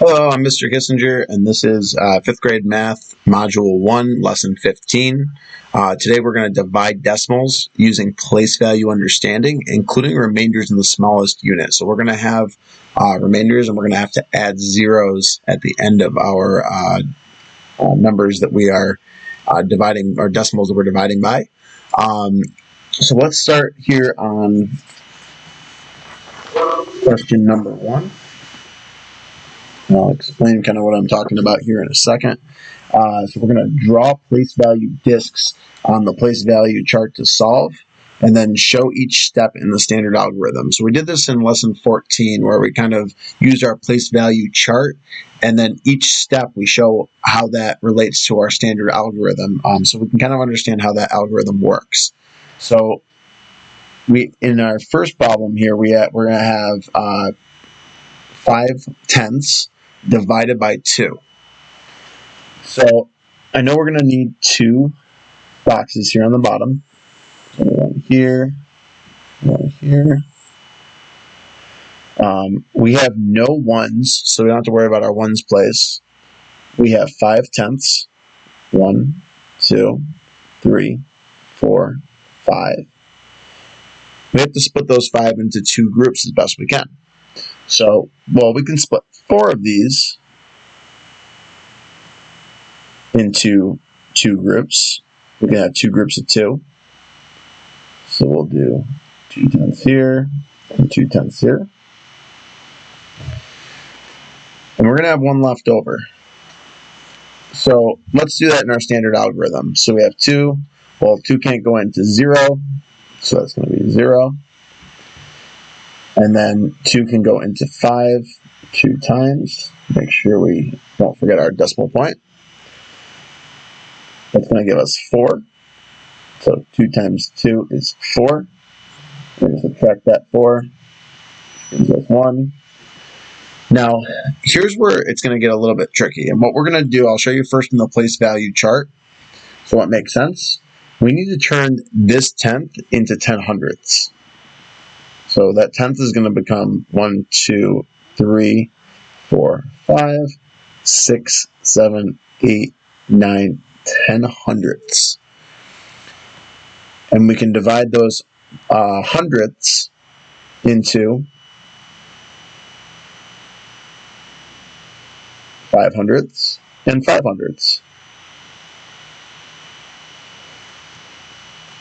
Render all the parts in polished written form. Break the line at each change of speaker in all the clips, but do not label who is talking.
Hello, I'm Mr. Kissinger, and this is 5th grade math, module 1, lesson 15. Today we're going to divide decimals using place value understanding, including remainders in the smallest unit. So we're going to have remainders, and we're going to have to add zeros at the end of our numbers that we are dividing, or decimals that we're dividing by. So let's start here on question number 1. I'll explain kind of what I'm talking about here in a second. So we're going to draw place value disks on the place value chart to solve, and then show each step in the standard algorithm. So we did this in lesson 14, where we kind of used our place value chart, and then each step we show how that relates to our standard algorithm, so we can kind of understand how that algorithm works. So in our first problem here, we're going to have 5/10 divided by 2. So I know we're going to need 2 boxes here on the bottom. One here, one here. We have no ones, so we don't have to worry about our ones place. We have 5/10. 1, 2, 3, 4, 5. We have to split those 5 into 2 groups as best we can. So, well, we can split 4 of these into 2 groups. We can have 2 groups of 2. So we'll do 2/10 here and 2/10 here. And we're going to have 1 left over. So let's do that in our standard algorithm. So we have 2. Well, 2 can't go into 0, so that's going to be 0. And then 2 can go into 5 2 times. Make sure we don't forget our decimal point. That's going to give us 4. So 2 times 2 is 4. We're going to subtract that 4. Gives us 1. Now, here's where it's going to get a little bit tricky. And what we're going to do, I'll show you first in the place value chart, so it makes sense. We need to turn this tenth into 10 hundredths. So that tenth is going to become 1, 2, 3, 4, 5, 6, 7, 8, 9, 10 hundredths. And we can divide those hundredths into 5 hundredths and 5 hundredths.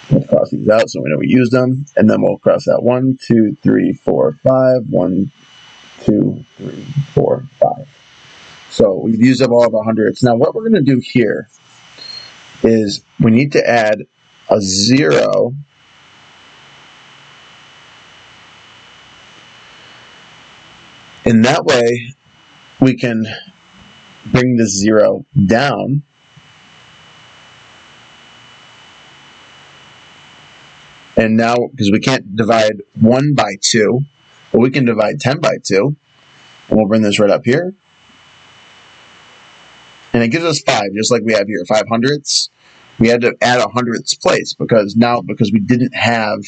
We'll cross these out so we know we used them, and then we'll cross out 1, 2, 3, 4, 5, 1, 2, 3, 4, 5. So we've used up all of our hundredths. Now what we're going to do here is we need to add a 0 in that way we can bring this 0 down and now because we can't divide 1 by 2, but we can divide 10 by 2, and we'll bring this right up here, and it gives us 5, just like we have here, 5 hundredths. We had to add a hundredths place because we didn't have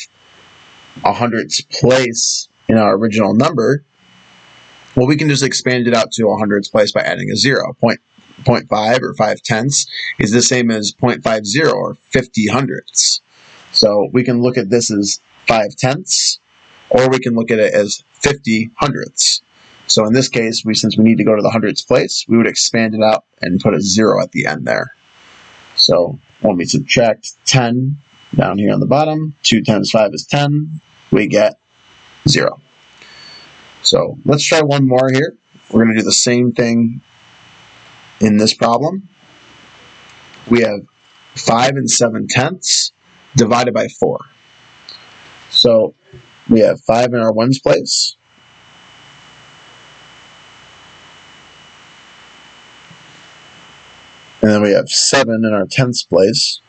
a hundredths place in our original number. Well, we can just expand it out to a hundredths place by adding a 0. 0.5 or 5/10 is the same as 0.50 or 50 hundredths. So we can look at this as 5/10, or we can look at it as 50 hundredths. So in this case, since we need to go to the hundredths place, we would expand it out and put a 0 at the end there. So when we subtract 10 down here on the bottom, 2 times 5 is 10, we get 0. So let's try one more here. We're going to do the same thing in this problem. We have 5 7/10 divided by 4. So we have 5 in our ones place. And then we have 7 in our tenths place.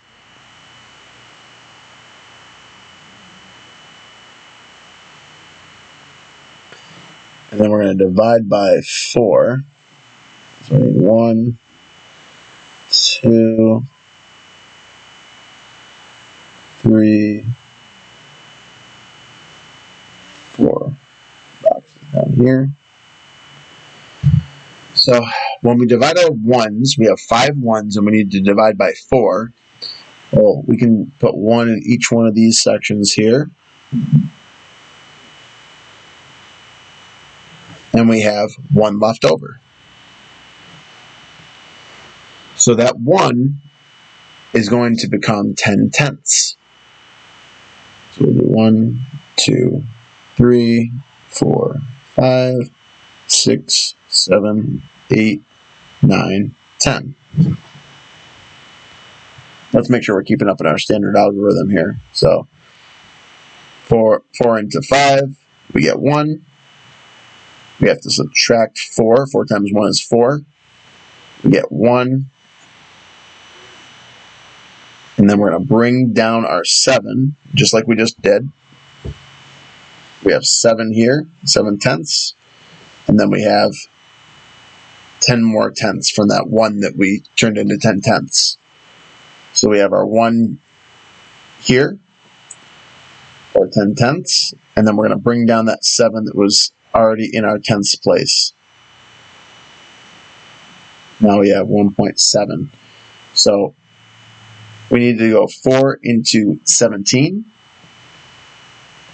And then we're going to divide by 4. So we need 1, 2, 3, 4 boxes down here. So when we divide our ones, we have 5 ones and we need to divide by 4. Well, we can put 1 in each one of these sections here. And we have 1 left over. So that 1 is going to become 10 tenths. So we'll do 1, 2, 3, 4, 5, 6, 7, 8, 9, 10. Let's make sure we're keeping up in our standard algorithm here. So 4 into 5, we get 1. We have to subtract 4. 4 times 1 is 4. We get 1. And then we're going to bring down our 7, just like we just did. We have 7 here, 7 tenths. And then we have 10 more tenths from that 1 that we turned into 10 tenths. So we have our 1 here, or 10 tenths. And then we're going to bring down that 7 that was already in our tenths place. Now we have 1.7. So we need to go 4 into 17.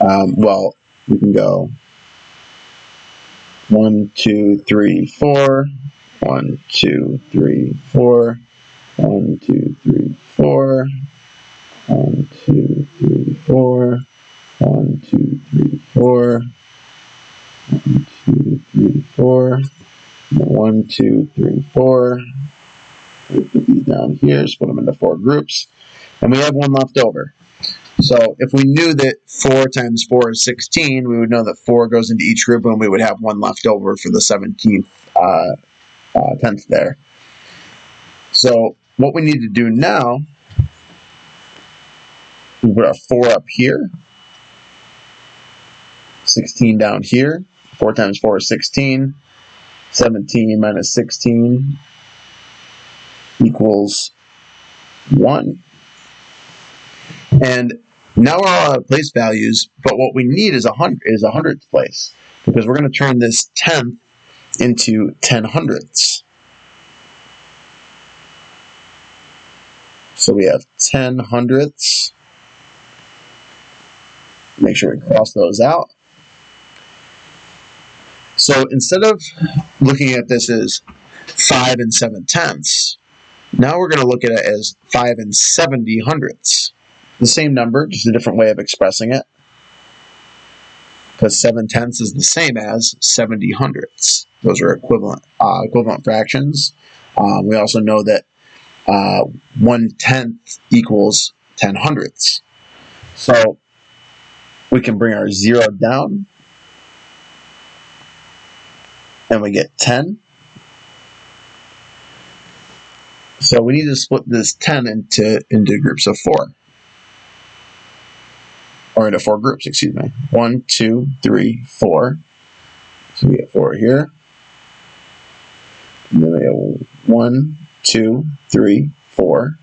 Well, we can go 1, 2, 3, 4. 1, 2, 3, 4. 1, 2, 3, 4. 1, 2, 3, 4. 1, 2, 3, 4. 1, 2, 3, 4. 1, 2, 3, 4. We put these down here, split them into 4 groups, and we have 1 left over. So if we knew that 4 times 4 is 16, we would know that 4 goes into each group, and we would have 1 left over for the 17th tenth there. So what we need to do now, we put our 4 up here, 16 down here. 4 times 4 is 16. 17 minus 16 equals 1. And now we're all out of place values, but what we need is a hundredths place, because we're going to turn this tenth into 10 hundredths. So we have 10 hundredths. Make sure we cross those out. So instead of looking at this as 5 and 7 tenths, now we're going to look at it as 5 and 70 hundredths. The same number, just a different way of expressing it. Because 7 tenths is the same as 70 hundredths. Those are equivalent fractions. We also know that 1 tenth equals 10 hundredths. So we can bring our 0 down, and we get 10. So we need to split this 10 into groups of 4. Or into 4 groups, excuse me. 1, 2, 3, 4. So we get 4 here. And then we have 1, 2, 3, 4.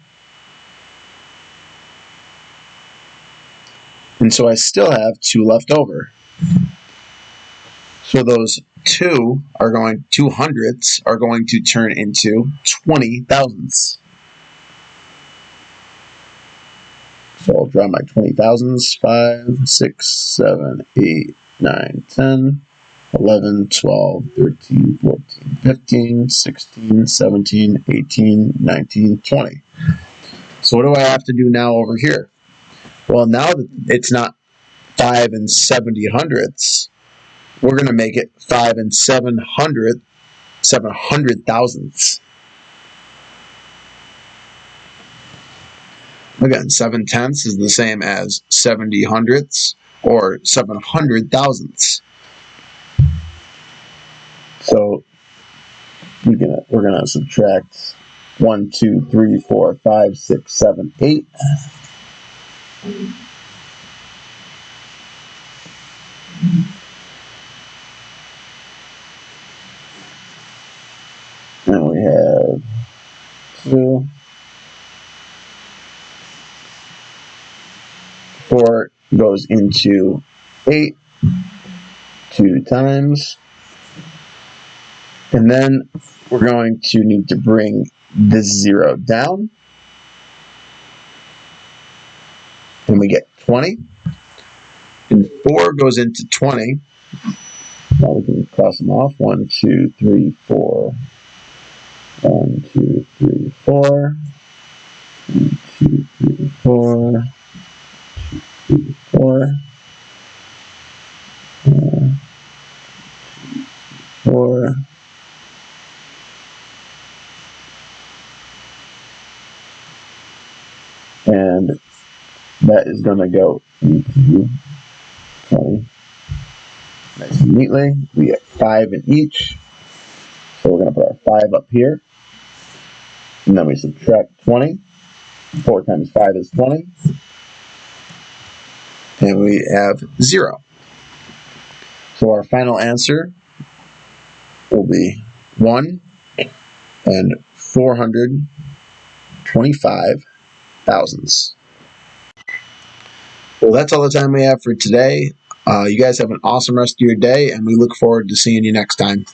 And so I still have 2 left over. So those 2 hundredths are going to turn into 20 thousandths. So I'll draw my 20 thousandths. 5, 6, 7, 8, 9, 10, 11, 12, 13, 14, 15, 16, 17, 18, 19, 20. So what do I have to do now over here? Well, now that it's not 5 and 70 hundredths, we're going to make it 5 and 700 thousandths. Again, 7 tenths is the same as 70 hundredths, or 700 thousandths. So we're gonna subtract 1, 2, 3, 4, 5, 6, 7, 8. And we have 2. 4 goes into 8 2 times. And then we're going to need to bring this 0 down. And we get 20. And 4 goes into 20. Now we can cross them off. 1, 2, 3, 4. 1, 2, 3, 4. 1, 2, 3, 4. 2, 4. 4. And that is going to go into 20 nice and neatly. We get 5 in each. So we're going to put our 5 up here. And then we subtract 20. 4 times 5 is 20. And we have 0. So our final answer will be 1 and 425 thousandths. Well, that's all the time we have for today. You guys have an awesome rest of your day, and we look forward to seeing you next time.